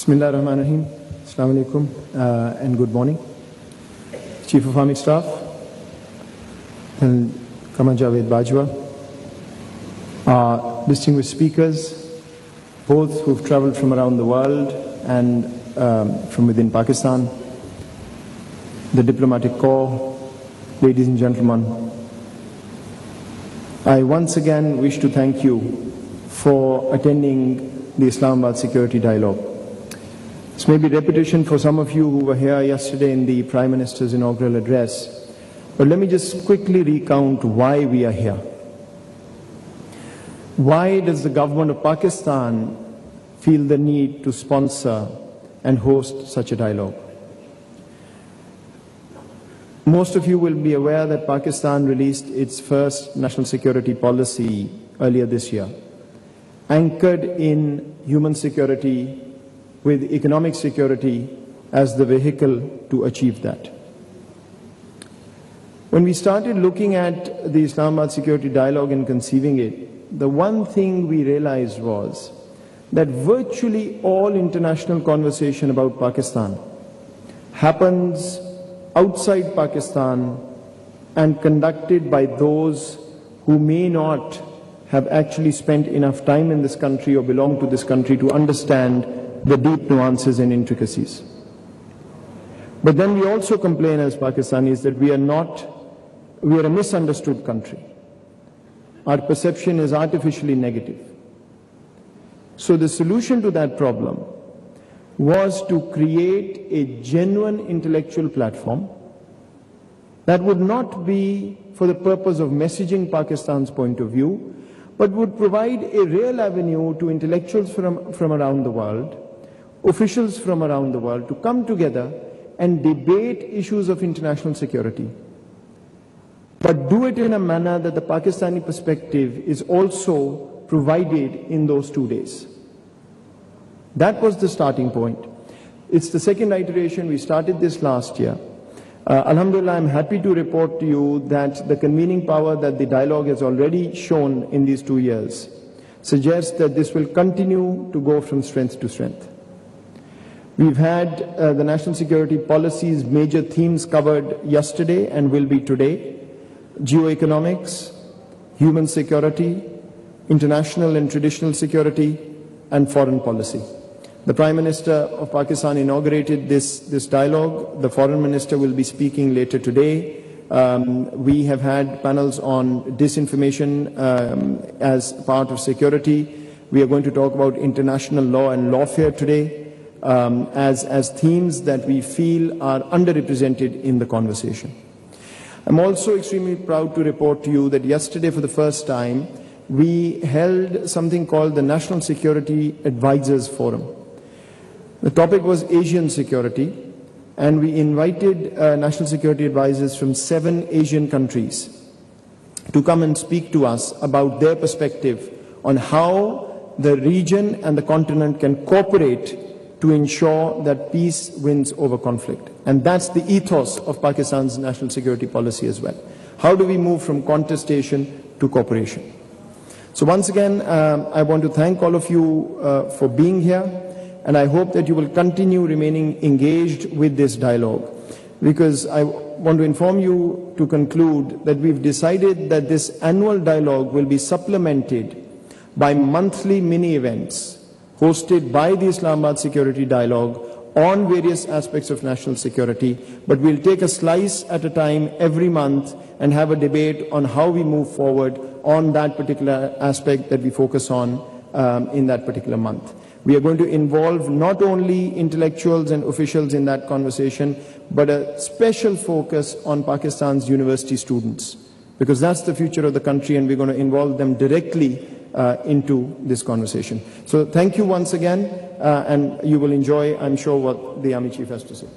Bismillah ar-Rahman ar-Rahim. Assalamu alaikum and good morning. Chief of Army Staff, and Kamal Javed Bajwa, our distinguished speakers, both who've traveled from around the world and from within Pakistan, the diplomatic corps, ladies and gentlemen, I once again wish to thank you for attending the Islamabad Security Dialogue. This may be repetition for some of you who were here yesterday in the Prime Minister's inaugural address, but let me just quickly recount why we are here. Why does the government of Pakistan feel the need to sponsor and host such a dialogue? Most of you will be aware that Pakistan released its first national security policy earlier this year, anchored in human security with economic security as the vehicle to achieve that. When we started looking at the Islamabad Security Dialogue and conceiving it, the one thing we realized was that virtually all international conversation about Pakistan happens outside Pakistan and conducted by those who may not have actually spent enough time in this country or belong to this country to understand the deep nuances and intricacies. But then we also complain as Pakistanis that we are a misunderstood country. Our perception is artificially negative. So the solution to that problem was to create a genuine intellectual platform that would not be for the purpose of messaging Pakistan's point of view, but would provide a real avenue to intellectuals from around the world, officials from around the world, to come together and debate issues of international security, but do it in a manner that the Pakistani perspective is also provided in those 2 days. That was the starting point. It's the second iteration. We started this last year. Alhamdulillah, I'm happy to report to you that the convening power that the dialogue has already shown in these 2 years suggests that this will continue to go from strength to strength. We've had the national security policy's major themes covered yesterday and will be today: geoeconomics, human security, international and traditional security, and foreign policy. The Prime Minister of Pakistan inaugurated this dialogue. The Foreign Minister will be speaking later today. We have had panels on disinformation as part of security. We are going to talk about international law and lawfare today as themes that we feel are underrepresented in the conversation. I'm also extremely proud to report to you that yesterday, for the first time, we held something called the National Security Advisors Forum. The topic was Asian security, and we invited national security advisors from 7 Asian countries to come and speak to us about their perspective on how the region and the continent can cooperate to ensure that peace wins over conflict. And that's the ethos of Pakistan's national security policy as well. How do we move from contestation to cooperation? So once again, I want to thank all of you for being here, and I hope that you will continue remaining engaged with this dialogue, because I want to inform you to conclude that we've decided that this annual dialogue will be supplemented by monthly mini events hosted by the Islamabad Security Dialogue on various aspects of national security, but we'll take a slice at a time every month and have a debate on how we move forward on that particular aspect that we focus on in that particular month. We are going to involve not only intellectuals and officials in that conversation, but a special focus on Pakistan's university students, because that's the future of the country, and we're going to involve them directly into this conversation. So thank you once again, and you will enjoy, I'm sure, what the Army Chief has to say.